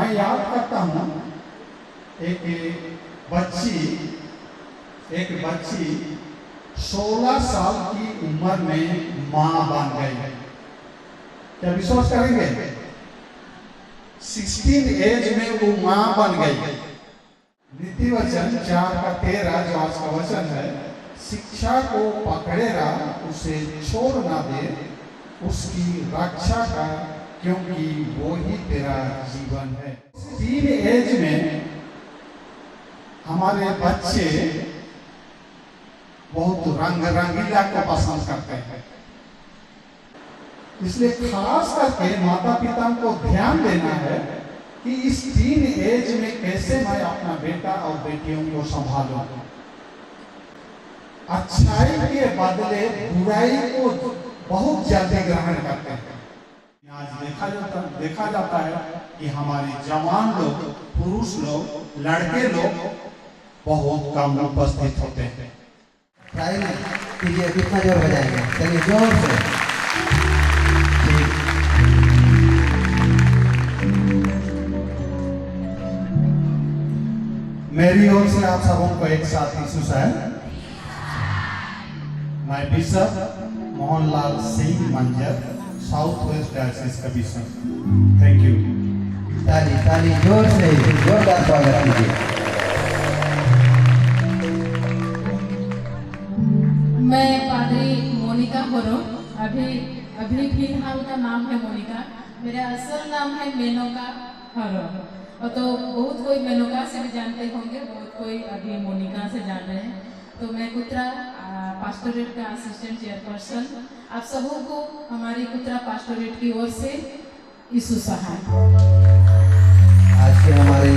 मैं याद करता हूँ एक बच्ची 16 साल की उम्र में माँ बन गई। क्या विश्वास करेंगे? 16 एज में वो माँ बन गई। नीति वचन 4:13 जो आज का वचन है, शिक्षा को पकड़ेगा उसे छोड़ ना दे, उसकी रक्षा कर, क्योंकि वो ही तेरा जीवन है। 3 एज में हमारे बच्चे बहुत रंग रंगीला को पसंद करते हैं, इसलिए खास करके माता पिता को ध्यान देना है कि इस 3 एज में कैसे मैं अपना बेटा और बेटियों को संभालूं। अच्छाई के बदले बुराई को बहुत जल्दी ग्रहण करते हैं। आज देखा जाता है कि हमारे जवान लोग, पुरुष लोग, लड़के लोग बहुत कम उपस्थित होते हैं। ट्राई कीजिए, कितना जोर बजाएंगे? चलिए जोर से। मेरी ओर से आप सबों को एक साथ यीशु साहब, मैं बिशप मोहनलाल सिंह मंजर, साउथ वेस्ट डायसिस का बिशप। Thank you. ताली ताली जोर से, जोरदार स्वागत कीजिए। मैं पादरी मोनिका होरो। अभी फिलहाल का नाम है मोनिका। मेरा असल नाम है मेनका होरो। और तो बहुत कोई मेनका से भी जानते होंगे, बहुत कोई अभी मोनिका से जान रहे हैं। तो मैं कुत्रा पास्टोरेट का असिस्टेंट चेयरपर्सन। आप सबों को हमारी कुत्रा पास्टोरेट की ओर से यीशु सहाय। आज के हमारे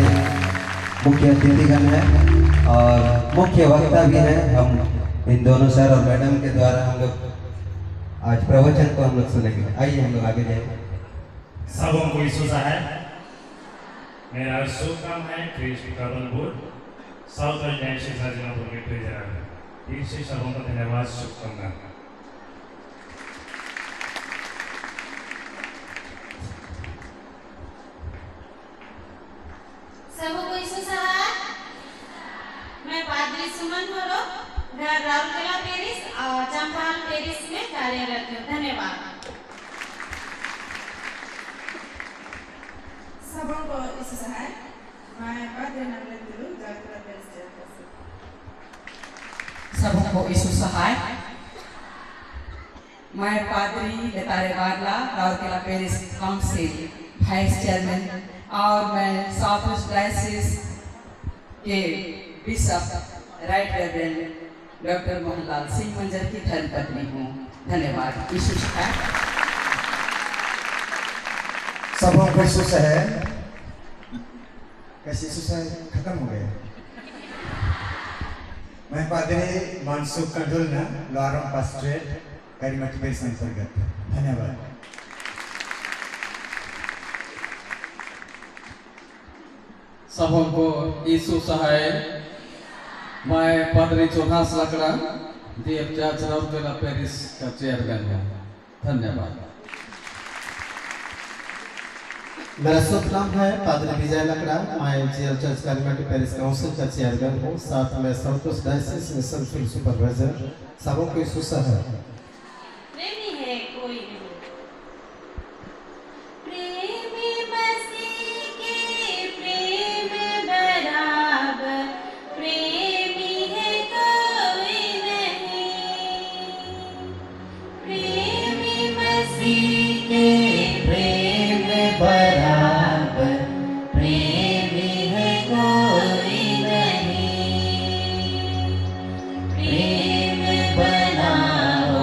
मुख्य अतिथिगण हैं और मुख्य वक्ता भी हैं। हम इन दोनों सर और मैडम के द्वारा हम लोग आज प्रवचन को हम लोग सुनेंगे। आइए हम लोग आगे जाएंगे। सबों को यीशु सहाय। मेरा शुभ नाम है Krist Karanpur, south west diocese Rajnapur के ट्रेजरर। यीशु सबों को धन्यवाद, शुभकामना। सबों को यीशु सहाय। मैं पादरी सुमन होरो, घर राउरकेला पेरिस और चंपाल पेरिस में कार्यरत हूँ। धन्यवाद। सबों को यीशु सहाय। मैं पादरी नवरत्न जागरण पेरिस चेयरपर्सन। सबों को यीशु सहाय। मैं पादरी लतारे वागला, Rourkela Paris council vice chairman और मैं साउथ वेस्ट डायसिस के bishop right reverend doctor Mohanlal Singh मंजर की धर्मपत्नी हूँ। धन्यवाद। यीशु सहाय। सबों को यीशु सहाय। कैसे यीशु सहाय खत्म हो गए? मैं पादरी मनसुख कंडुलना, लोअर पास्टोरेट, करीमठ पेरिस अंतर्गत। धन्यवाद। सबों को यीशु सहाय। मैं पादरी चौहास लकड़ा, डीएफ चर्च राउरकेला पेरिस का चेयरमैन हूँ। धन्यवाद। मेरा शुभ नाम है पादरी विजय लकड़ा। मैं जीएल चर्च करीमठ पेरिस काउंसिल का चेयरमैन हूँ, साथ में south west diocese mission field supervisor. सबों को यीशु सहाय। प्रेमी है कोई नहीं, प्रेमी मसीह के प्रेम बराबर, प्रेमी है कोई नहीं। प्रेमी मसीह के प्रेम बराबर, प्रेमी है कोई नहीं। प्रेम बनाओ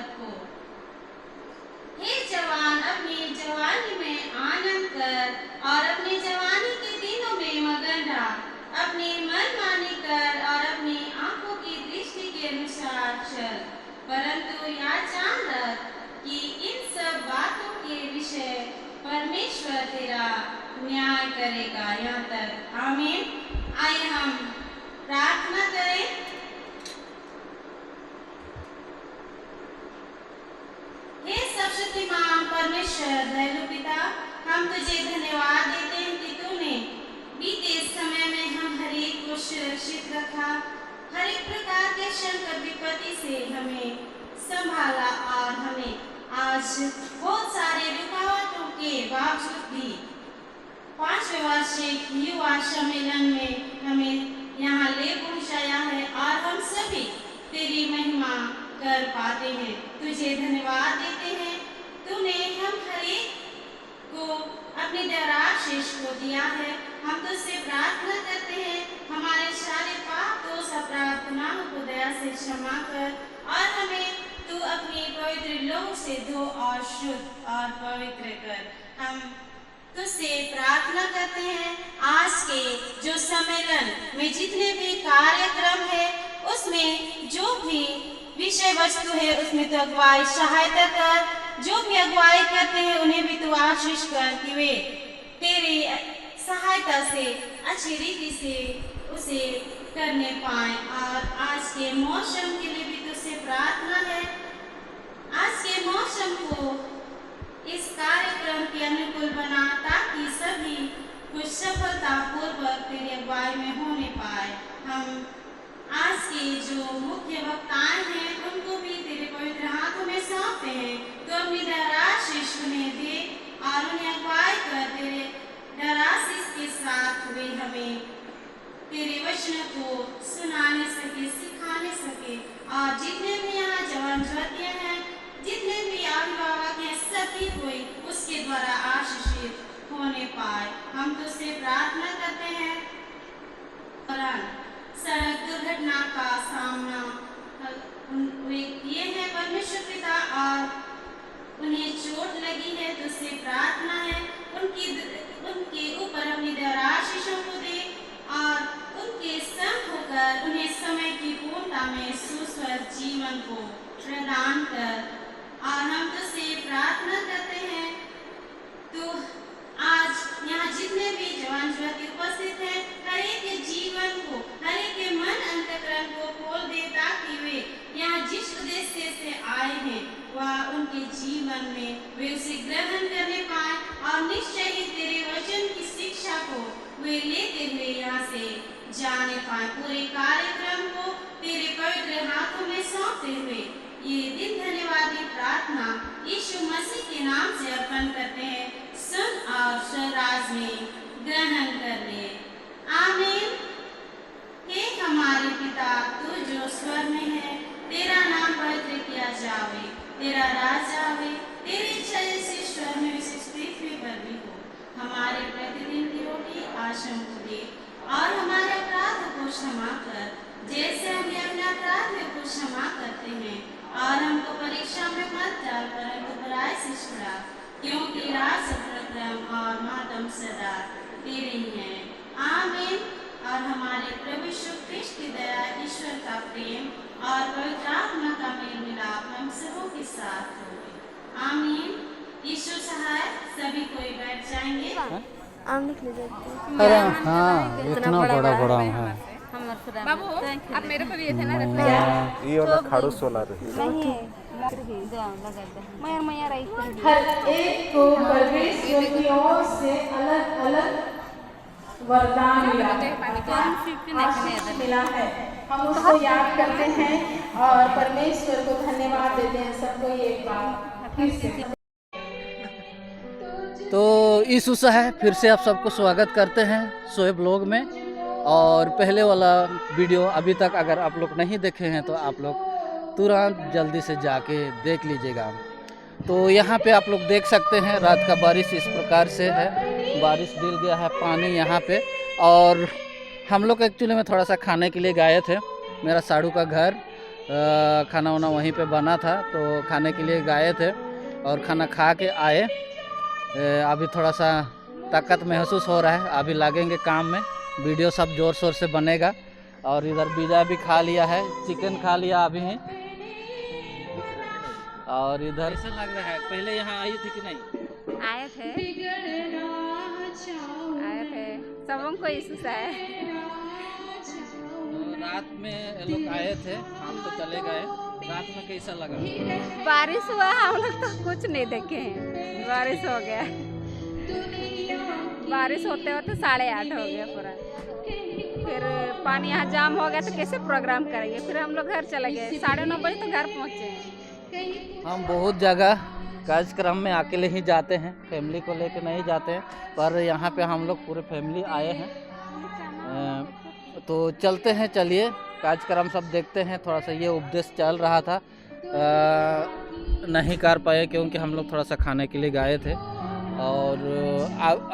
रखो। हे जवान, अपनी जवानी में आनंद कर और अपनी जवानी के दिनों में मगन रहा। अपनी मनमानी कर और अपनी आंखों की दृष्टि के अनुसार चल, परंतु याद जान रख कि इन सब बातों के विषय परमेश्वर तेरा न्याय करेगा। यहाँ तक आमीन। आइए हम प्रार्थना करें। हे सर्वशक्तिमान परमेश्वर दयालु पिता, हम तुझे धन्यवाद देते हैं कि तूने बीते समय में हम हर एक को सुरक्षित रखा, हर एक प्रकार के संकट विपत्ति से हमें संभाला और हमें आज बहुत सारे रुकावटों के बावजूद भी 5वें वार्षिक युवा सम्मेलन में हमें यहाँ ले पहुँचाया है और हम सभी तेरी महिमा कर पाते हैं। तुझे धन्यवाद देते हैं, तूने हम हर एक को अपनी दयाशीष को दिया है। हम तुझसे प्रार्थना करते हैं, हमारे सारे पाप दोष अपराध गुनाहों को दया से क्षमा कर और हमें तू अपनी पवित्र लोक से धो और शुद्ध और पवित्र कर। हम तुझसे प्रार्थना करते हैं, आज के जो सम्मेलन में जितने भी कार्यक्रम है उसमें जो भी विषय वस्तु है उसमें तो अगुवाई सहायता कर। जो भी अगुवाई करते हैं उन्हें भी तू आशीष कर कि वे तेरी सहायता से अच्छी रीति से उसे करने पाए। और आज के मौसम के लिए भी तुझसे प्रार्थना है, आज के मौसम को इस कार्यक्रम के अनुकूल बना ताकि सभी कुछ सफलता पूर्वक तेरी अगुवाई में होने पाए। हम आज के जो मुख्य वक्ताएं हैं उनको भी तेरे पवित्र हाथों में सौंपते हैं। तो अपनी दयाशीष उन्हें दे और उन्हें अगुवाई कर तेरे दयाशीष के साथ वे हमें तेरे वचन को सुनाने सके, सिखाने सके। और जितने भी यहाँ जवान ज्योतियाँ हैं, जितने भी अभिभावक हैं, सभी कोई उसके द्वारा आशीषित होने पाए। हम तुझसे प्रार्थना करते हैं। सड़क दुर्घटना का सामना वे किए हैं परमेश्वर पिता और उन्हें चोट लगी है, तो उससे प्रार्थना है उनके ऊपर अपनी दयाशीषों को दे और उनके संग होकर उन्हें समय की पूर्णता में सुस्वर जीवन को प्रदान कर। और हम तुझसे प्रार्थना करते हैं, तो आज यहाँ जितने भी जवान ज्योति उपस्थित हैं, हर एक के जीवन को, हर एक के मन अंतःकरण को खोल दे ताकि वे यहाँ जिस उद्देश्य से आए हैं वह उनके जीवन में वे उसे ग्रहण करने पाए और निश्चय ही तेरे वचन की शिक्षा को वे लेते हुए यहाँ से जाने पाए। पूरे कार्यक्रम को तेरे पवित्र हाथों में सौंपते हुए ये दिन धन्यवादी प्रार्थना यीशु मसीह के नाम से अर्पण करते हैं। सुन और स्वराज में ग्रहण कर ले। आमीन। हे हमारे पिता, तू जो स्वर में है, तेरा नाम पवित्र किया जावे, तेरा राज आवे, तेरी इच्छा जैसे स्वर में विशेष पृथ्वी पर भी हो। हमारे प्रतिदिन की रोटी आज हमको दे और हमारे अपराध को क्षमा कर जैसे हम अपने अपराध को क्षमा करते हैं। और हमको परीक्षा में मत डाल परंतु बुराई से छुड़ा, क्योंकि राज प्रक्रम और मातम सदा तेरे ही है। आमीन। और हमारे प्रभु यीशु ख्रिस्त की दया, ईश्वर का प्रेम और पवित्र आत्मा का मेल मिलाप हम सबों के साथ हो। आमीन। यीशु सहाय। सभी कोई बैठ जाएंगे। आम लिख लीजिए। अरे हाँ, इतना बड़ा बड़ा है। बाबू आप मेरे को दिए थे ना ये वाला खाड़ू सोना रे नहीं मैं हर एक को परमेश्वर की ओर से अलग अलग वरदान मिला है। हम उसको याद करते हैं और परमेश्वर को धन्यवाद देते हैं। सबको एक बार फिर से तो यीशु है, फिर से आप सबको स्वागत करते हैं सोए ब्लॉग में। और पहले वाला वीडियो अभी तक अगर आप लोग नहीं देखे हैं तो आप लोग तुरंत जल्दी से जाके देख लीजिएगा। तो यहाँ पे आप लोग देख सकते हैं रात का बारिश इस प्रकार से है, बारिश गिर गया है पानी यहाँ पे। और हम लोग एक्चुअली में थोड़ा सा खाने के लिए गए थे। मेरा साड़ू का घर खाना वाना वहीं पे बना था, तो खाने के लिए गए थे और खाना खा के आए। अभी थोड़ा सा ताकत महसूस हो रहा है, अभी लगेंगे काम में, वीडियो सब ज़ोर शोर से बनेगा। और इधर बीजा भी खा लिया है, चिकन खा लिया अभी ही। और इधर से लग रहा है, पहले यहाँ आई थी कि नहीं? आए थे सबों को यीशु है। रात में लोग आए थे, हम तो चले गए। रात में कैसा लगा? बारिश हुआ, हम लोग तो कुछ नहीं देखे हैं। बारिश हो गया, बारिश होते होते 8:30 हो गया पूरा। फिर पानी यहाँ जाम हो गया तो कैसे प्रोग्राम करेंगे? फिर हम लोग घर चले गए, 9:30 बजे तो घर पहुँचे। हम बहुत जगह कार्यक्रम में अकेले ही जाते हैं, फैमिली को लेकर नहीं जाते हैं, पर यहाँ पे हम लोग पूरे फैमिली आए हैं। तो चलते हैं, चलिए कार्यक्रम सब देखते हैं। थोड़ा सा ये उपदेश चल रहा था, नहीं कर पाए क्योंकि हम लोग थोड़ा सा खाने के लिए गए थे। और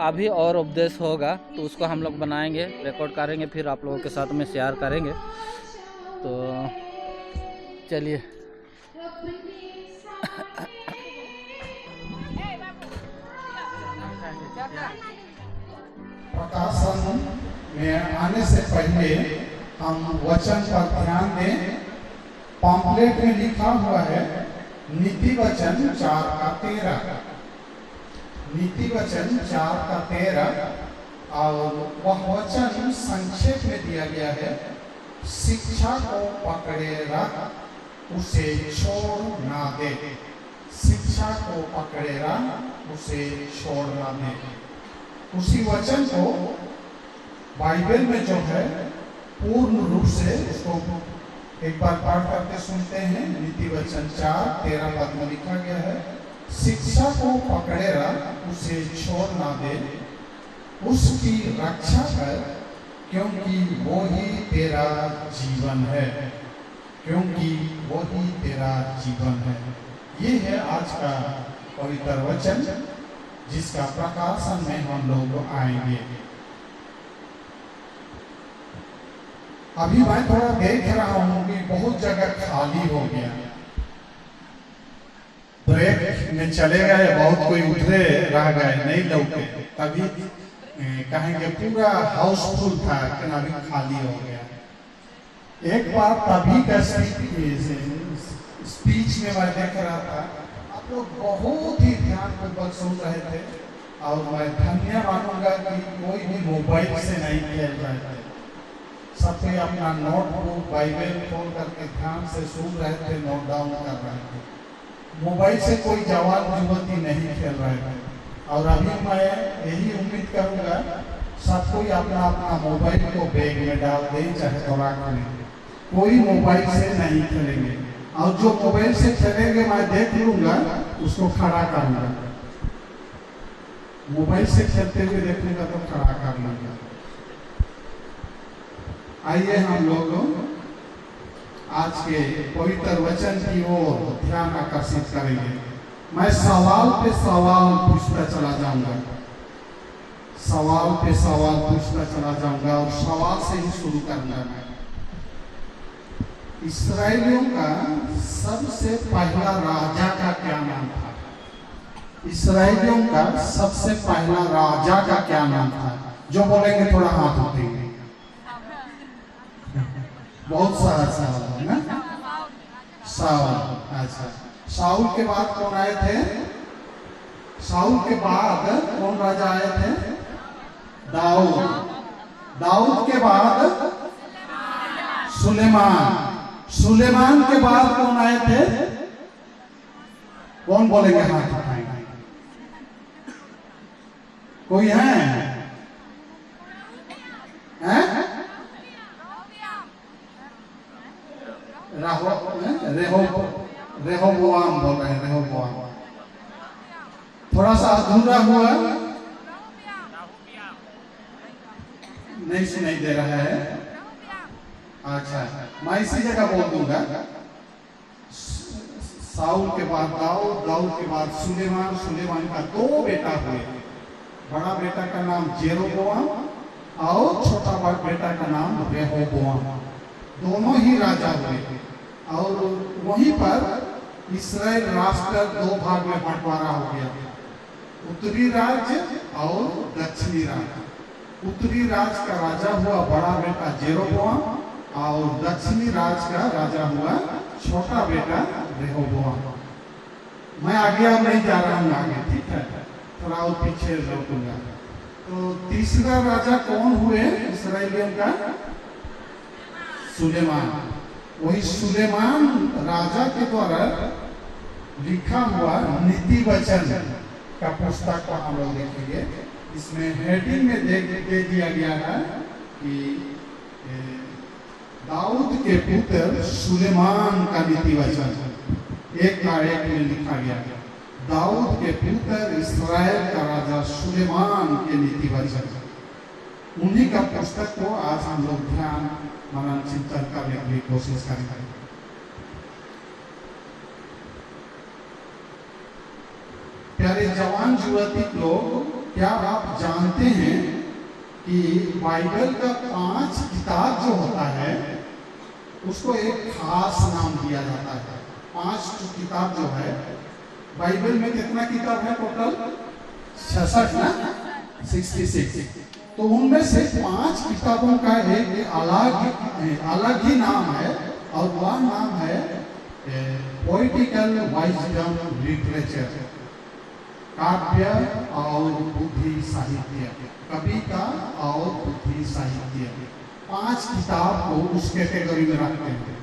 अभी और उपदेश होगा तो उसको हम लोग बनाएंगे, रिकॉर्ड करेंगे, फिर आप लोगों के साथ में शेयर करेंगे। तो चलिए प्रकाशन में आने से पहले हम वचन पर ध्यान दें। पॉम्पलेट में लिखा हुआ है नीति वचन 4:13, नीति वचन 4:13, और वह वचन संक्षेप में दिया गया है, शिक्षा को पकड़े रख उसे छोड़ ना दे। शिक्षा को पकड़े रख उसे छोड़ ना दे। उसी वचन को बाइबल में जो है पूर्ण रूप से उसको एक बार पाठ करके सुनते हैं। नीति वचन 4:13 पद में लिखा गया है, शिक्षा को पकड़े रख उसे छोड़ ना दे, उसकी रक्षा कर, क्योंकि वो ही तेरा जीवन है। क्योंकि वो ही तेरा जीवन है। ये है आज का पवित्र वचन, जिसका प्रकाशन में हम लोग आएंगे। अभी मैं थोड़ा देख रहा हूँ कि बहुत जगह खाली हो गया। ब्रेक में चले गए, बहुत कोई उठे रह गए, नहीं लौटे, तभी कहेंगे पूरा हाउसफुल था, लेकिन अभी खाली हो गया। एक बार तभी का स्पीच में मैं देख रहा था, आप लोग बहुत ही ध्यानपूर्वक सुन रहे थे, और मैं धन्य मानूंगा कि कोई भी मोबाइल से नहीं खेल रहे थे। सबसे अपना नोटबुक बाइबल खोल करके ध्यान से सुन रहे थे, नोट डाउन कर रहे थे। मोबाइल से कोई जवान युवती नहीं खेल रहे थे। और अभी मैं यही उम्मीद करूंगा सब कोई अपना अपना मोबाइल को बैग में डाल दें, चाहे थोड़ा करें, कोई मोबाइल से नहीं खेलेंगे। और जो मोबाइल से खेलेंगे मैं देख लूंगा, उसको खड़ा करूंगा। मोबाइल से खेलते हुए देखूंगा तो खड़ा कर लूंगा। आइए हम लोग आज के पवित्र वचन की ओर ध्यान आकर्षित करेंगे। मैं सवाल पे सवाल पूछता चला जाऊंगा, सवाल पे सवाल पूछता चला जाऊंगा, और सवाल से ही शुरू करना है। इस्राएलियों का सबसे पहला राजा का क्या नाम था? इस्राएलियों का सबसे पहला राजा का क्या नाम था? जो बोलेंगे थोड़ा हाथ उठाएंगे। बहुत सारा सवाल है ना? साउल। अच्छा, साउल के बाद कौन आए थे? साउल के बाद कौन राजा आए थे? दाऊद। दाऊद के बाद सुलेमान। सुलेमान के बाद कौन आए थे? कौन बोलेंगे हाथ उठाएंगे? कोई है? रेहोबोआम बोल रहे हैं, रेहोबोआम। थोड़ा सा अधूरा हुआ, नहीं सुनाई दे रहा है। अच्छा, मैं इसी जगह बोल दूंगा। साउल के बाद दाऊद, दाऊद के बाद सुलेमान, सुलेमान का 2 बेटा हुए। बड़ा बेटा का नाम जेरोबोआम और छोटा बेटा का नाम रेहोबोआम। दोनों ही राजा हुए। और वहीं पर इस्राएल राष्ट्र दो भाग में बंटवारा हो गया, उत्तरी राज्य और दक्षिणी राज्य। उत्तरी राज्य का राजा हुआ बड़ा बेटा जेरोबोआम और दक्षिणी राज्य का राजा हुआ छोटा बेटा रेहोबोआम। मैं आगे अब नहीं जा रहा हूँ आगे, ठीक है, थोड़ा और पीछे लौटूंगा। तो तीसरा राजा कौन हुए इस्राएलियों का? सुलेमान। वही सुलेमान राजा के द्वारा लिखा हुआ नीति वचन का पुस्तक को हम लोग देखेंगे। इसमें हेडिंग में दे दिया गया है कि दाऊद के पुत्र सुलेमान का नीति वचन, एक का एक में लिखा गया। दाऊद के पुत्र इस्राएल का राजा सुलेमान के नीति वचन, उन्हीं का पुस्तक को आज हम लोग ध्यान मनन चिंतन करने की कोशिश करेंगे। प्यारे जवान युवती लोग, क्या आप जानते हैं कि बाइबल का 5 किताब जो होता है उसको एक खास नाम दिया जाता है। 5 किताब जो है बाइबल में, कितना किताब है टोटल? 66 ना, 66। तो उनमें से 5 किताबों का एक अलग ही नाम है और वह नाम है पोइटिकल वाइजडम लिटरेचर, काव्य और बुद्धि साहित्य, कविता और बुद्धि साहित्य। 5 किताब को उस कैटेगरी में रखते हैं,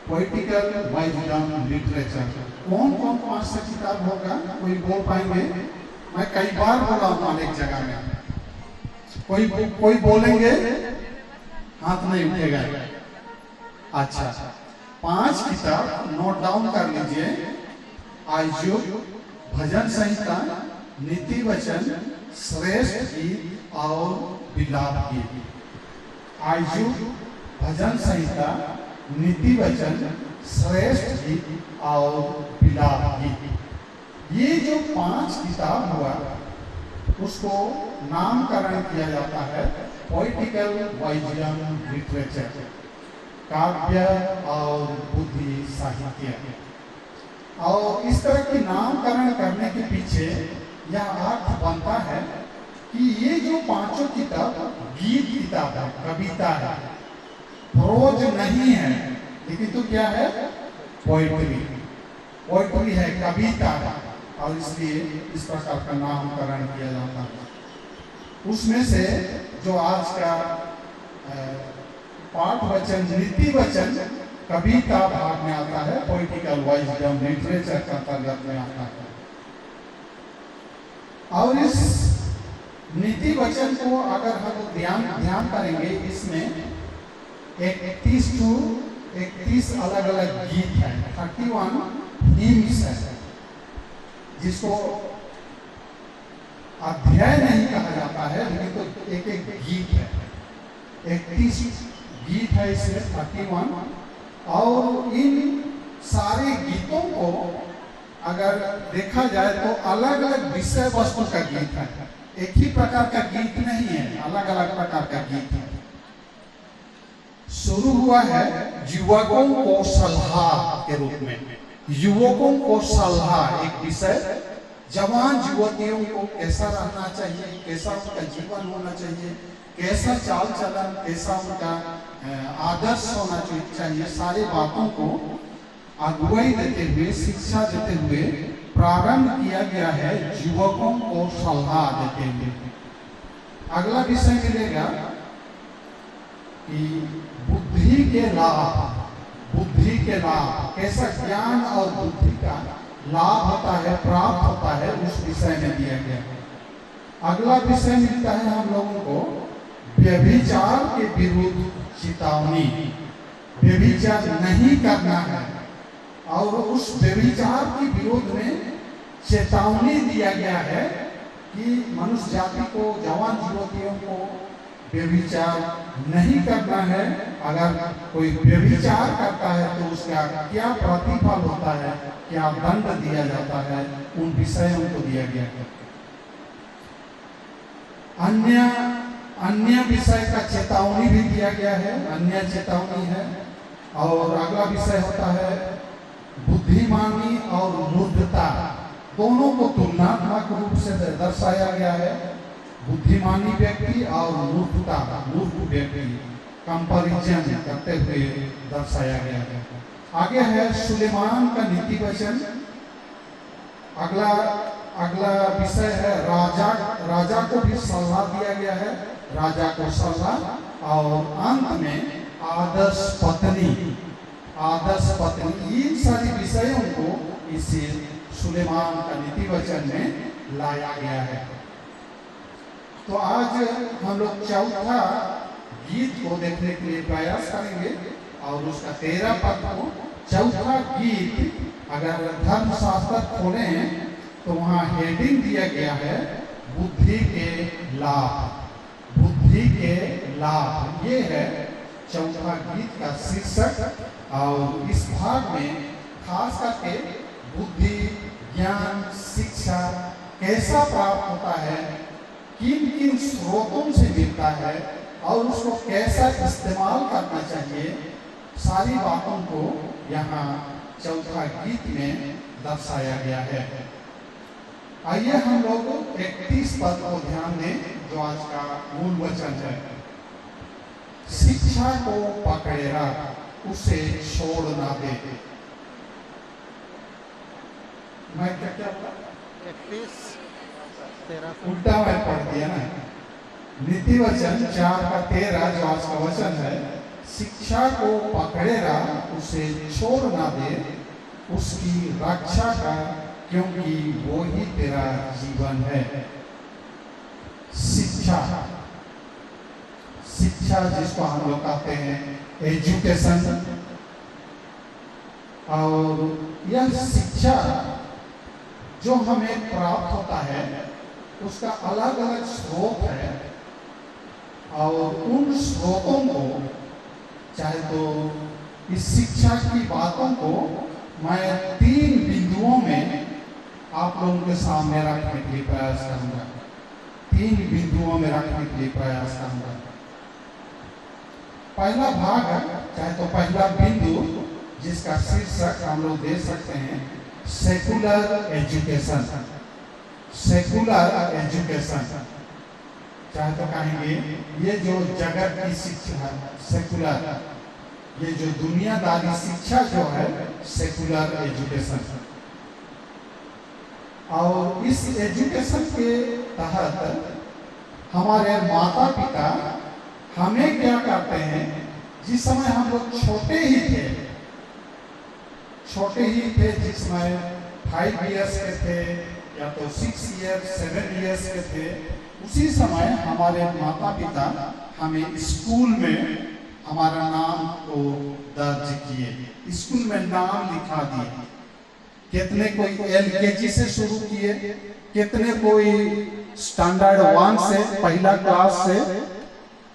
पोइटिकल वाइजडम लिटरेचर। कौन कौन 5 किताब होगा, कोई बोल पाएंगे? मैं कई बार बोला हूँ अनेक जगह में, कोई बोलेंगे? हाथ नहीं उठेगा। अच्छा, 5 किताब नोट डाउन कर लीजिए। आयुब, भजन संहिता, नीति वचन, श्रेष्ठ गीत और विलाप गीत। आयुब, भजन संहिता, नीति वचन, श्रेष्ठ गीत और विलाप गीत। ये जो 5 किताब हुआ उसको नामकरण किया जाता है पोइटिकल वाइजडम लिटरेचर, काव्य और बुद्धि साहित्य। और इस तरह की नामकरण करने के पीछे यह अर्थ बनता है कि ये जो 5 किताब गीत किताब है, कविता है, प्रोज नहीं है, लेकिन तो क्या है? पोइट्री है, कविता है, और इसलिए इस प्रकार का नामकरण किया जाता है। उसमें से जो आज का पाठ वचन, नीति वचन, कविता भाग में आता है, पोइटिकल वाइजडम लिटरेचर का अंतर्गत में आता है। और इस नीति वचन को अगर हम ध्यान करेंगे, इसमें 31 अलग अलग गीत है, 31 हिम्स है, जिसको अध्याय नहीं कहा जाता है, लेकिन तो एक एक गीत है। 31 गीत है इसमें, 31। और इन सारे गीतों को अगर देखा जाए तो अलग अलग विषय वस्तु का गीत है, एक ही प्रकार का गीत नहीं है, अलग अलग प्रकार का गीत है। शुरू हुआ है युवकों को सलाह के रूप में, युवकों को सलाह, एक विषय, जवान युवतियों को कैसा रहना चाहिए, कैसा उनका जीवन होना चाहिए, कैसा चाल चलन, कैसा उनका आदर्श होना चाहिए, सारी बातों को अगुवाई देते हुए, शिक्षा देते हुए प्रारंभ किया गया है युवकों को सलाह देते हुए। अगला विषय मिलेगा कि बुद्धि के लाभ, बुद्धि के लाभ, कैसा ज्ञान और बुद्धि का लाभ होता है, प्राप्त होता है, उस विषय में दिया गया है। अगला विषय मिलता है हम लोगों को व्यभिचार के विरुद्ध चेतावनी, व्यभिचार नहीं करना है, और उस व्यभिचार के विरोध में चेतावनी दिया गया है कि मनुष्य जाति को, जवान युवतियों को व्यभिचार नहीं करना है। अगर कोई व्यभिचार करता है तो उसका क्या प्रतिफल होता है, क्या दंड दिया जाता है, उन विषयों को दिया गया है। अन्य विषय का चेतावनी भी दिया गया है, अन्य चेतावनी है। और अगला विषय होता है बुद्धिमानी और मूर्खता, दोनों को तुलनात्मक रूप से दर्शाया गया है। बुद्धिमानी व्यक्ति और मूर्खता, मूर्ख व्यक्ति, कंपैरिजन करते हुए दर्शाया गया है। आगे है सुलेमान का नीति वचन। अगला विषय है राजा को भी सलाह दिया गया है, राजा को सलाह। और अंत में आदर्श पत्नी, इन सारी विषयों को इस सुलेमान का नीति वचन में लाया गया है। तो आज हम लोग चौथा गीत को देखने के लिए प्रयास करेंगे और उसका 13 पद को। चौथा गीत अगर धर्मशास्त्र खोले तो वहाँ हेडिंग दिया गया है बुद्धि के लाभ, बुद्धि के लाभ। ये है चौथा गीत का शीर्षक। और इस भाग में खास करके बुद्धि, ज्ञान, शिक्षा कैसा प्राप्त होता है, किन किन स्रोतों से मिलता है और उसको कैसा इस्तेमाल करना चाहिए, सारी बातों को यहाँ चौथा गीत में दर्शाया गया है। आइए हम लोग 31 पद को ध्यान दें जो आज का मूल वचन है। शिक्षा को पकड़े रख, उसे छोड़ ना दे। मैं क्या बोला? 31 उल्टा मैं पढ़ दिया ना। नीति वचन 4 का 13 जो आज का वचन है, शिक्षा को पकड़े रख, उसे छोड़ ना दे, उसकी रक्षा कर, क्योंकि वो ही तेरा जीवन है। शिक्षा जिसको हम लोग कहते हैं एजुकेशन, और यह शिक्षा जो हमें प्राप्त होता है उसका अलग अलग स्रोत है। और उन स्रोतों को, चाहे तो इस शिक्षा की बातों को मैं 3 बिंदुओं में आप लोगों के सामने रखने के लिए प्रयास करूंगा। 3 बिंदुओं में रखने के लिए प्रयास करूंगा। पहला भाग है, चाहे तो पहला बिंदु जिसका शीर्षक हम लोग दे सकते हैं सेकुलर एजुकेशन। सेकुलर एजुकेशन, चाहे तो कहेंगे ये जो जगत की शिक्षा है सेकुलर, ये जो दुनियादारी शिक्षा जो है सेकुलर एजुकेशन। और इस एजुकेशन के तहत हमारे माता पिता हमें क्या करते हैं, जिस समय हम लोग छोटे ही थे, जिस समय 5 इयर्स के थे या तो 6 इयर्स 7 इयर्स के थे, उसी समय हमारे माता पिता हमें स्कूल में हमारा नाम को दर्ज किए, स्कूल में नाम लिखा दिए। कितने कोई LKG से शुरू किए, कितने कोई स्टैंडर्ड 1 से, पहला क्लास से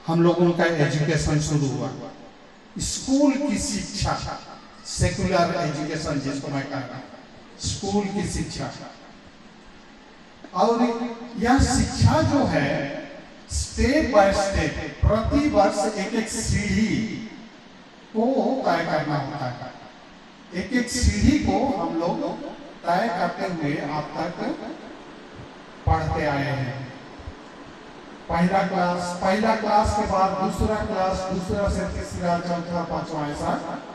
हम लोगों का एजुकेशन शुरू हुआ। स्कूल की शिक्षा, सेकुलर एजुकेशन जिसको मैं कहता हूँ, स्कूल की शिक्षा। और यह शिक्षा जो है स्टेप बाय स्टेप, प्रति वर्ष एक सीढ़ी को तय करना होता है। एक सीढ़ी को हम लोग तय करते हुए आप तक पढ़ते आए हैं। पहला क्लास के बाद दूसरा क्लास, दूसरा से तीसरा, चौथा, पांचवा, ऐसा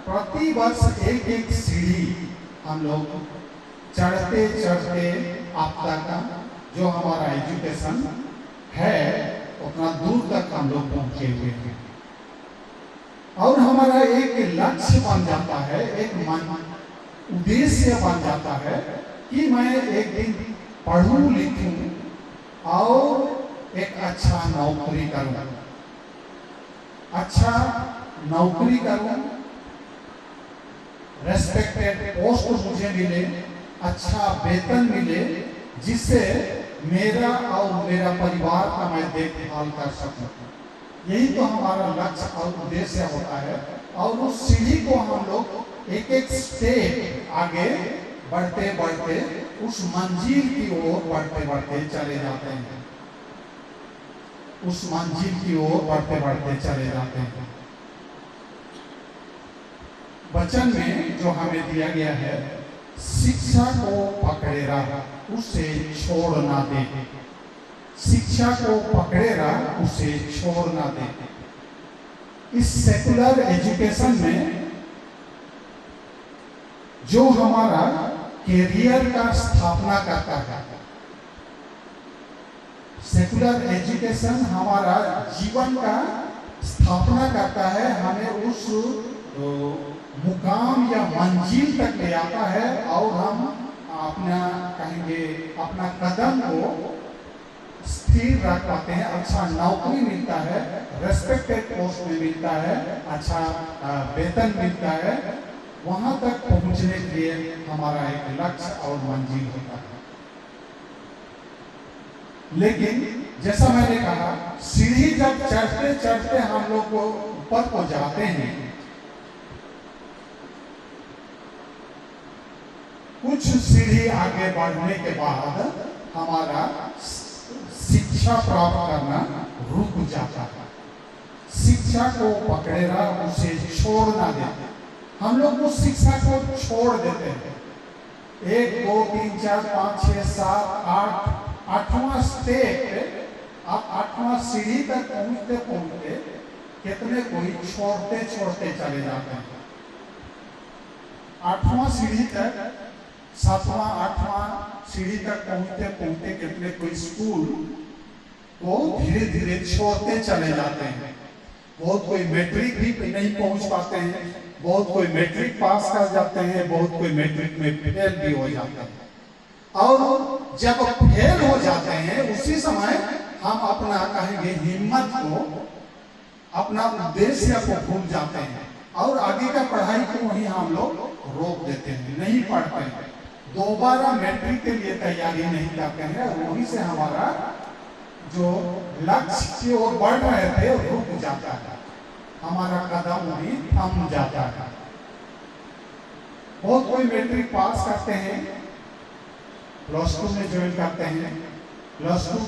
प्रति वर्ष एक सीढ़ी हम लोग चढ़ते आप तक जो हमारा एजुकेशन है उतना दूर तक हम लोग पहुंचे हुए हैं। और हमारा एक लक्ष्य बन जाता है, एक उद्देश्य बन जाता है कि मैं एक दिन पढ़ूं लिखूं और एक अच्छा नौकरी करूं, रेस्पेक्टेड पोस्ट मुझे मिले, अच्छा वेतन मिले, जिससे मेरा और मेरा परिवार का मैं देखभाल कर सकूं। यही तो हमारा लक्ष्य और उद्देश्य होता है। और उस सीढ़ी को हम लोग एक स्टेप आगे बढ़ते उस मंजिल की ओर बढ़ते चले जाते हैं, उस मंजिल की ओर बढ़ते चले जाते हैं। वचन में जो हमें दिया गया है, शिक्षा को पकड़े रहा उसे छोड़ ना दे। शिक्षा को पकड़े रहा उसे छोड़ ना दे। इस सेकुलर एजुकेशन में जो हमारा कैरियर का स्थापना करता है, सेकुलर एजुकेशन हमारा जीवन का स्थापना करता है, हमें उस मुकाम या मंजिल तक ले आता है और हम अपना कहेंगे अपना कदम को स्थिर रख पाते हैं। अच्छा नौकरी मिलता है, रेस्पेक्टेड पोस्ट में मिलता है, अच्छा वेतन मिलता है, वहां तक पहुंचने के लिए हमारा एक लक्ष्य और मंजिल होता है। लेकिन जैसा मैंने कहा, सीढ़ी जब चढ़ते चढ़ते हम लोग को ऊपर को जाते हैं, कुछ सीढ़ी आगे बढ़ने के बाद हमारा शिक्षा प्राप्त करना रुक जाता है। शिक्षा को पकड़े रहा उसे छोड़ ना देते। हम लोग उस शिक्षा को छोड़ देते हैं। 1 2 3 4 5 6 7 8 8वां स्टेप, आप 8वां सीढ़ी तक पहुंचते पहुंचते कितने कोई छोड़ते छोड़ते चले जाते हैं। 8वां सीढ़ी तक, 7वां 8वां सीढ़ी तक पहुंचते पहुंचते कितने कोई स्कूल को धीरे धीरे छोड़ते चले जाते हैं। बहुत कोई मैट्रिक भी नहीं पहुंच पाते हैं, बहुत कोई मैट्रिक पास कर जाते हैं, बहुत कोई मैट्रिक में फेल भी हो जाते हैं। और जब फेल हो जाते हैं उसी समय हम अपना कहेंगे हिम्मत को, अपना उद्देश्य को भूल जाते हैं और आगे का पढ़ाई को वहीं हम लोग रोक देते हैं, नहीं पढ़ते हैं, दोबारा मैट्रिक के लिए तैयारी नहीं करते हैं। वहीं से हमारा जो लक्ष्य की ओर बढ़ रहे थे रुक जाता है, हमारा कदम वहीं थम जाता है। बहुत कोई मैट्रिक पास करते हैं, +2 में ज्वाइन करते हैं, +2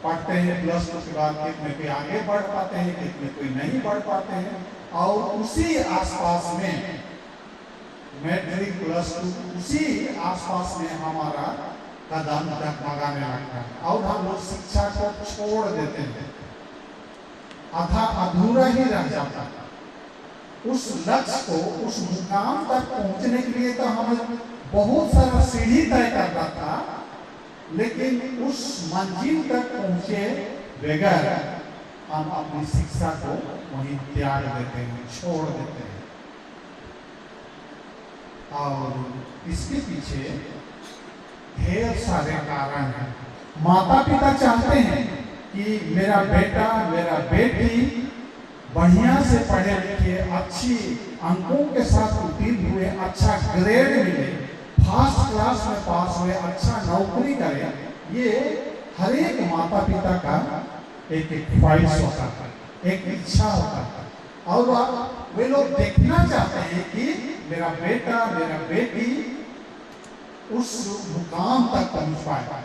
पढ़ते हैं, +2 के बाद कितने कोई आगे बढ़ पाते हैं, कितने कोई नहीं बढ़ पाते हैं। और उसी आसपास में मैट्रिक +2 उसी आसपास में हमारा कदम डगमगाने लगता है और हम लोग शिक्षा को छोड़ देते हैं, आधा अधूरा ही रह जाता है। उस लक्ष्य को, उस मुकाम तक पहुंचने के लिए तो हमें बहुत सारा सीढ़ी तय करना था, लेकिन उस मंजिल तक पहुंचे बगैर हम अपनी शिक्षा को वहीं त्याग देते हैं, छोड़ देते हैं। और इसके पीछे ढेर सारे कारण हैं। माता पिता चाहते हैं कि मेरा बेटा मेरा बेटी बढ़िया से पढ़े लिखे, अच्छी अंकों के साथ उत्तीर्ण हुए, अच्छा ग्रेड मिले, फर्स्ट क्लास में पास हुए, अच्छा नौकरी करे। ये हर एक माता पिता का एक ख्वाहिश होता है, एक इच्छा होता है। और वे लोग देखना चाहते हैं कि मेरा बेटा मेरा बेटी उस मुकाम तक पहुंच पाए।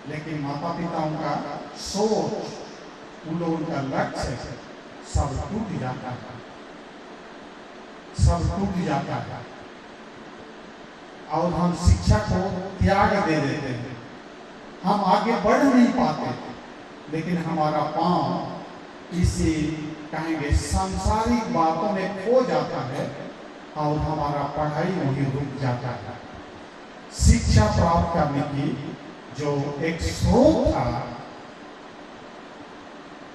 लेकिन माता पिताओं का सोच, उन लोगों का लक्ष्य सब टूट जाता है, सब टूट जाता है और हम शिक्षा को त्याग दे देते हैं। हम आगे बढ़ नहीं पाते, लेकिन हमारा पांव इसी कहेंगे सांसारिक बातों में खो जाता है और हमारा पढ़ाई वहीं रुक जाता है। शिक्षा प्राप्त करने की जो एक स्रोत था,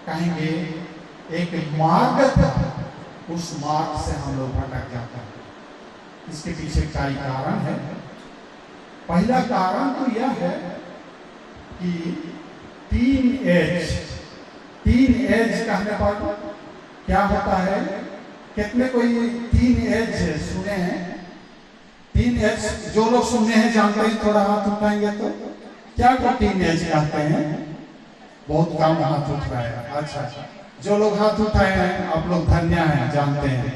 कहेंगे एक मार्ग था, उस मार्ग से हम लोग भटक जाते हैं। इसके पीछे कई कारण है। पहला कारण तो यह है कि टीन एज कहने पर क्या होता है, कितने कोई टीन एज सुने हैं? टीन एज जो लोग सुने हैं जानते हैं, थोड़ा हाथ उठाएंगे तो क्या को टीन एज कहते हैं? बहुत कम हाथ उठ रहा है। अच्छा, जो लोग हाथ उठाए हैं आप लोग धन्य हैं, जानते हैं।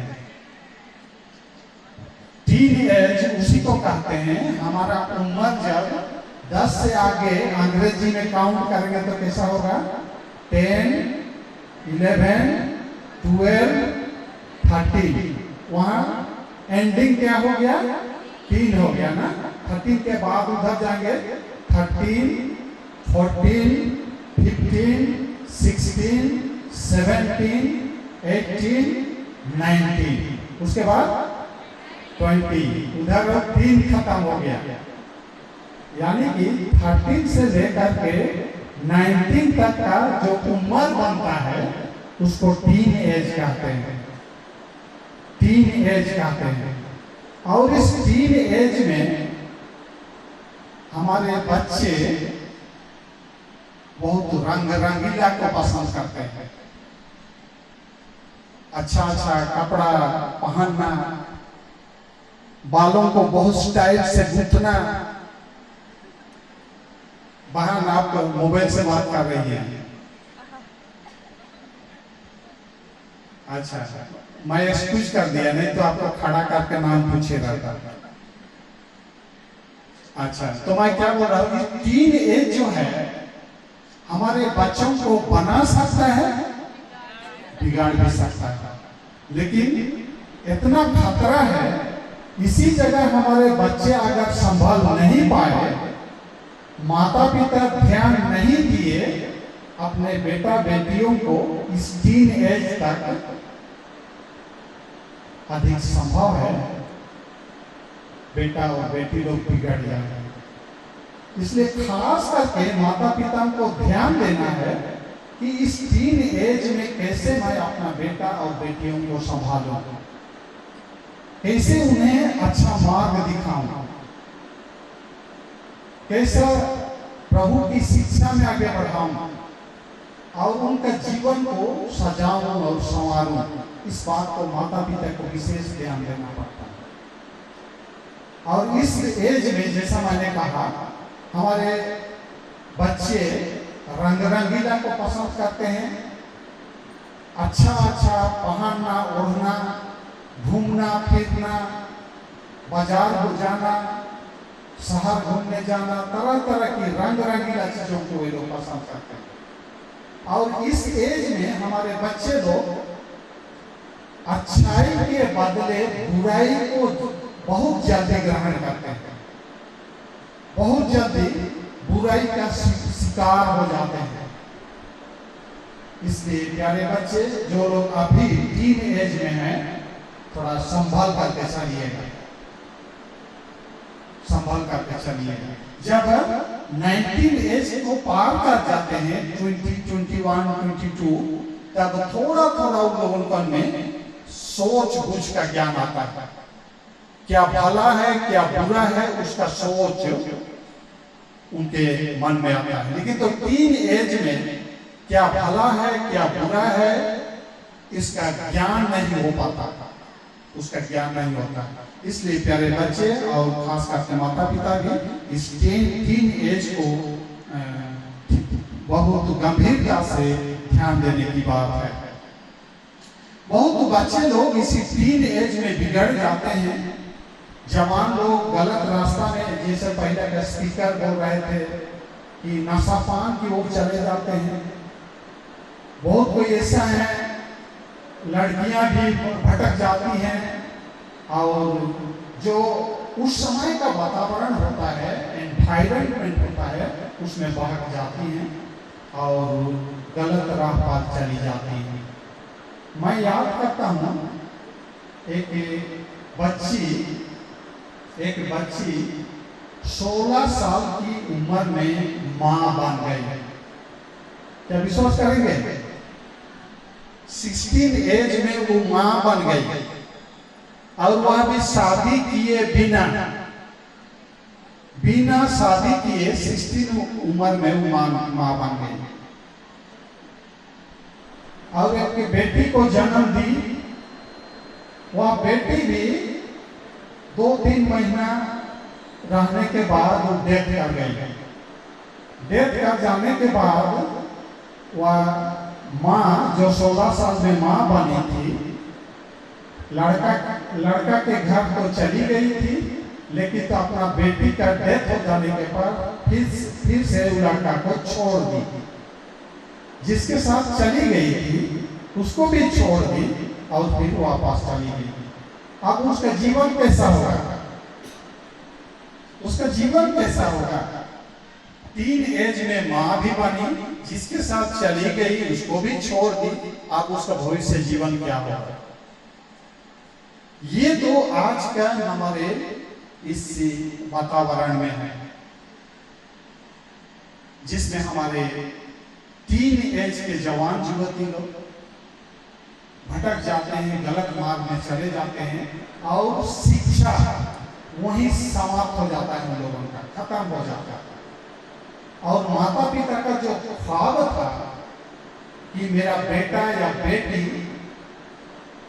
टीन एज उसी को कहते हैं, हमारा उम्र जब 10 से आगे अंग्रेजी में काउंट करेंगे तो कैसा होगा? 10, 11, 12, 13 वहाँ एंडिंग क्या हो गया? 3 हो गया ना। 13 के बाद उधर जाएंगे 13, 14, 15, 16, 17, 18, 19, उसके बाद 20। उधर 3 खत्म हो गया, यानी कि 13 से लेकर के 19 तक का जो उम्र बनता है उसको टीन एज कहते हैं। टीन एज कहते हैं। और इस टीन एज में हमारे बच्चे बहुत रंग रंगीला को पसंद करते हैं। अच्छा अच्छा कपड़ा पहनना, बालों को बहुत स्टाइल से गूंथना। बहन आप मोबाइल से बात कर रही है? अच्छा, मैं एक्सक्यूज कर दिया, नहीं तो आपको खड़ा करके नाम पूछे रहता। अच्छा, तो मैं क्या बोल रहा हूँ, टीन एज जो है हमारे बच्चों को बना सकता है, बिगाड़ भी सकता है। लेकिन इतना खतरा है, इसी जगह हमारे बच्चे अगर संभाल नहीं पाए, माता पिता ध्यान नहीं दिए अपने बेटा बेटियों को इस टीन एज तक, अधिक संभव है बेटा और बेटी लोग बिगड़ जाए। इसलिए खास करके माता पिता को ध्यान देना है कि इस टीन एज में कैसे मैं अपना बेटा और बेटियों को संभालूं, कैसे उन्हें अच्छा मार्ग दिखाऊं, कैसे प्रभु की शिक्षा में आगे बढ़ाऊं और उनका जीवन को सजाऊं और संवारूं। इस बात को माता पिता को विशेष ध्यान देना पड़ता है। और इस एज में जैसा मैंने कहा, हमारे बच्चे रंग रंगीला को पसंद करते हैं। अच्छा अच्छा पहनना, ओढ़ना, घूमना फिरना, बाजार जाना, शहर घूमने जाना, तरह तरह की रंग रंगीला चीजों को वे लोग पसंद करते हैं। और इस एज में हमारे बच्चे लोग अच्छाई के बदले बुराई को बहुत जल्दी ग्रहण करते हैं, बहुत जल्दी बुराई का शिकार हो जाते हैं। इसलिए प्यारे बच्चे, जो लोग अभी टीन एज में हैं, थोड़ा संभाल करके चलिएगा, संभाल करके चलिएगा। जब 19 एज को पार कर जाते हैं, 20, 21, 22, तब थोड़ा थोड़ा उन लोगों में सोच बूझ का ज्ञान आता है। क्या भला है क्या बुरा है, उसका सोच उनके मन में आता है। लेकिन तो टीन एज में क्या भला है क्या बुरा है, इसका ज्ञान नहीं हो पाता, उसका ज्ञान नहीं होता। इसलिए प्यारे बच्चे और खास करके माता पिता भी इस टीन एज को बहुत गंभीरता से ध्यान देने की बात है। बहुत बच्चे लोग इसी टीन एज में बिगड़ जाते हैं। जवान लोग गलत रास्ता में, जैसे पहले का स्पीकर बोल रहे थे कि नशापान की ओर चले जाते हैं। बहुत कोई ऐसा है, लड़कियां भी भटक जाती हैं और जो उस समय का वातावरण होता है, एनवायरनमेंट होता है, उसमें बहक जाती हैं और गलत राह पर चली जाती हैं। मैं याद करता हूँ एक बच्ची 16 साल की उम्र में माँ बन गई। क्या विश्वास करेंगे? 16 एज में वो माँ बन गई और वह भी शादी किए बिना शादी किए 16 उम्र में वो माँ बन गई और एक बेटी को जन्म दी। वह बेटी भी 2-3 महीना रहने के बाद वो डेथ कर गई। डेथ कर जाने के बाद वह माँ जो 16 साल में माँ बनी थी, लड़का के घर तो चली गई थी, लेकिन तो अपना बेटी का डेथ हो जाने के बाद फिर से लड़का को छोड़ दी। जिसके साथ चली गई थी उसको भी छोड़ दी और फिर वापस चली गई। अब उसका जीवन कैसा होगा? उसका जीवन कैसा होगा? टीन एज में माँ भी बनी, जिसके साथ चली गई उसको भी छोड़ दी, अब उसका भविष्य जीवन क्या होगा? ये तो आज का हमारे इस वातावरण में है, जिसमें हमारे टीन एज के जवान युवती लोग भटक जाते हैं, गलत मार्ग में चले जाते हैं और शिक्षा वहीं समाप्त हो जाता है, उन लोगों का खत्म हो जाता है। और माता पिता का जो ख्वाब था कि मेरा बेटा या बेटी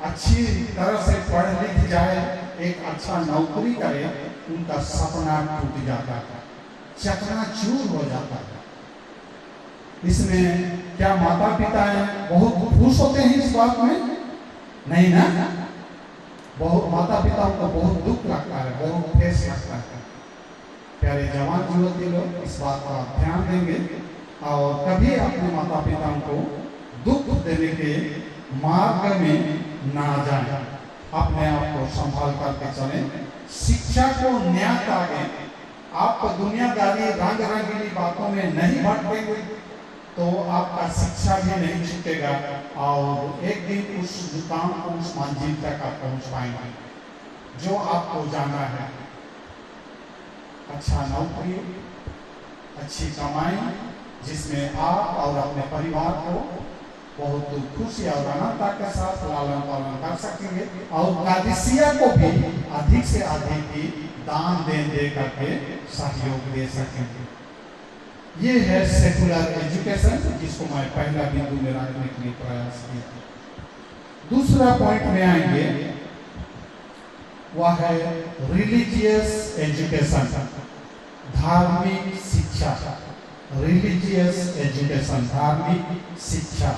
अच्छी तरह से पढ़ लिख जाए, एक अच्छा नौकरी करे, उनका सपना टूट जाता है, चकनाचूर हो जाता है। इसमें क्या माता पिता बहुत खुश होते हैं इस बात में? नहीं ना, बहुत माता पिताओं को बहुत दुख लगता है, बहुत ठेस लगता है। प्यारे जवान युवती लोग इस बात का ध्यान देंगे और कभी अपने माता पिताओं को दुख देने के मार्ग में ना जाए, अपने आप को संभाल करके चलें, शिक्षा को न्याय करें। आप दुनियादारी रंग रंगीली बातों में नहीं भटकेंगे तो आपका शिक्षा भी नहीं छूटेगा और एक दिन उस मुकाम को, उस मंजिल तक आप पहुंच पाएंगे जो आपको जाना है। अच्छा नौकरी, अच्छी कमाई, जिसमें आप और अपने परिवार को बहुत खुशी और अनंता के साथ लालन पालन कर सकेंगे और कादिसिया को भी अधिक से अधिक ही दान दे करके सहयोग दे सकेंगे। ये है सेकुलर एजुकेशन, जिसको मैं पहला बिंदु में रखने के लिए प्रयास किया। दूसरा पॉइंट में आएंगे, वह है रिलीजियस एजुकेशन, धार्मिक शिक्षा। रिलीजियस एजुकेशन, धार्मिक शिक्षा।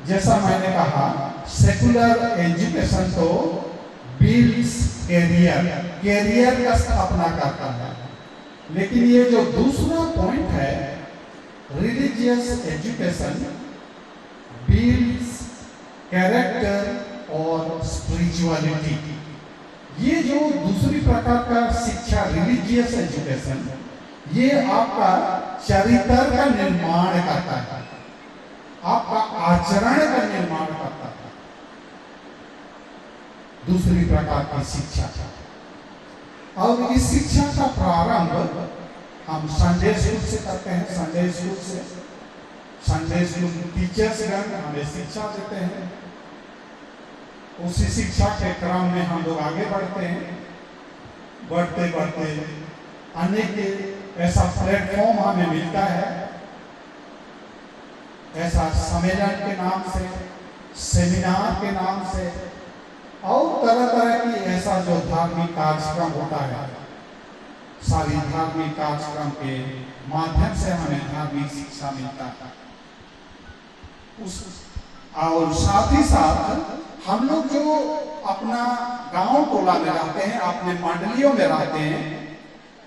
जैसा मैंने कहा, सेकुलर एजुकेशन तो बिल्ड्स कैरियर का स्थापना करता है, लेकिन ये जो दूसरा पॉइंट है, रिलीजियस एजुकेशन बिल्ड्स कैरेक्टर और स्पिरिचुअलिटी। ये जो दूसरी प्रकार का शिक्षा, रिलीजियस एजुकेशन, ये आपका चरित्र का निर्माण करता है, आपका आचरण का निर्माण करता है। दूसरी प्रकार की शिक्षा, और इस शिक्षा का प्रारंभ हम संडे स्कूल से करते हैं। संडे स्कूल से, संडे स्कूल टीचर्स हमें शिक्षा देते हैं। उसी शिक्षा के क्रम में हम लोग आगे बढ़ते हैं। बढ़ते बढ़ते अनेक ऐसा प्लेटफॉर्म हमें मिलता है, ऐसा सम्मेलन के नाम से, सेमिनार के नाम से और तरह तरह की ऐसा जो धार्मिक कार्यक्रम होता है, सारी धार्मिक कार्यक्रम के माध्यम से हमें धार्मिक शिक्षा मिलता है। और साथ ही साथ हम लोग जो अपना गांव टोला में रहते हैं, अपने मंडलियों में रहते हैं,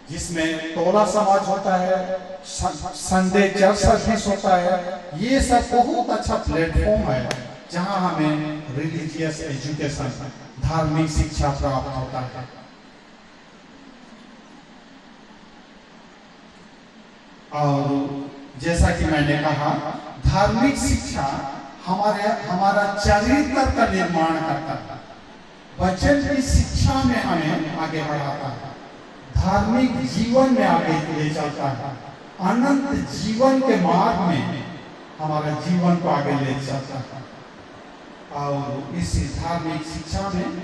जिसमें टोला समाज होता है, संडे चर्च सर्विस होता है, ये सब बहुत अच्छा प्लेटफॉर्म है जहां हमें रिलीजियस एजुकेशन, धार्मिक शिक्षा प्राप्त होता है। और जैसा कि मैंने कहा, धार्मिक शिक्षा हमारा चरित्र का निर्माण करता है, वचन की शिक्षा में हमें आगे बढ़ाता है, धार्मिक जीवन में आगे ले चलता है, अनंत जीवन के मार्ग में हमारा जीवन को आगे ले चलता है। और इस धार्मिक शिक्षा में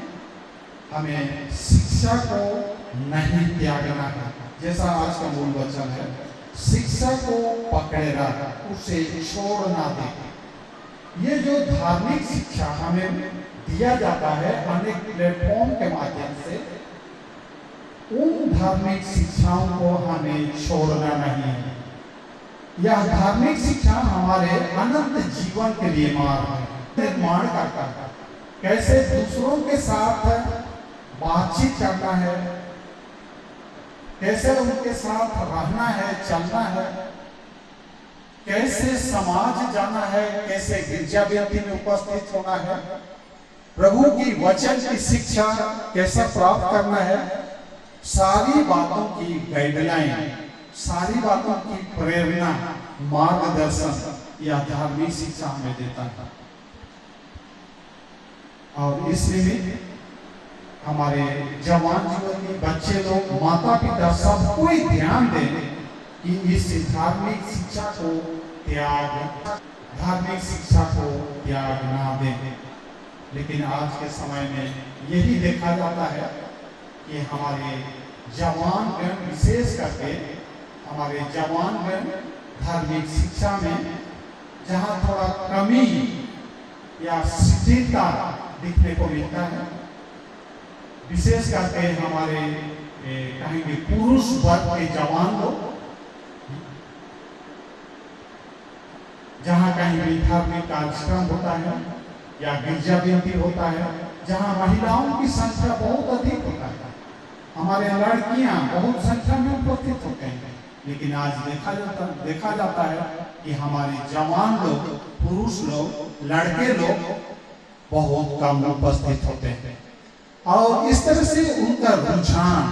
हमें शिक्षा को नहीं त्यागना है। जैसा आज का मूल वचन है, शिक्षा को पकड़े रख, उसे छोड़ ना दे। ये जो धार्मिक शिक्षा हमें दिया जाता है अनेक प्लेटफॉर्म के माध्यम से, उन धार्मिक शिक्षाओं को हमें छोड़ना नहीं है। यह धार्मिक शिक्षा हमारे अनंत जीवन के लिए मार्ग है, निर्माण करता है। कैसे दूसरों के साथ बातचीत करना है, कैसे उनके साथ रहना है, चलना है, कैसे समाज जाना है, कैसे गिरजा बेदी में उपस्थित होना है, प्रभु की वचन की शिक्षा कैसे प्राप्त करना है, सारी बातों की गाइडलाइन, सारी बातों की प्रेरणा, मार्गदर्शन या धार्मिक शिक्षा हमें देता है। और इसलिए हमारे जवान जीवन के बच्चे लोग, माता पिता सब कोई ध्यान दें कि इस धार्मिक शिक्षा को त्याग ना दें। लेकिन आज के समय में यही देखा जाता है कि हमारे जवान गण, विशेष करके हमारे जवान गण धार्मिक शिक्षा में जहाँ थोड़ा कमी या शिथिलता दिखने को मिलता है, विशेष करके हमारे कहेंगे पुरुष वर्ग के जवान लोग, जहाँ कहीं भी धार्मिक कार्यक्रम होता है या गिरजा विनती होता है, जहाँ महिलाओं की संख्या बहुत अधिक होता है, हमारे लड़कियां बहुत संख्या में उपस्थित होते हैं, लेकिन आज देखा जाता है कि हमारे जवान लोग, पुरुष लोग, लड़के लोग बहुत कम उपस्थित होते हैं। और इस तरह से उनका रुझान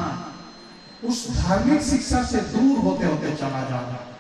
उस धार्मिक शिक्षा से दूर होते होते चला जाता है।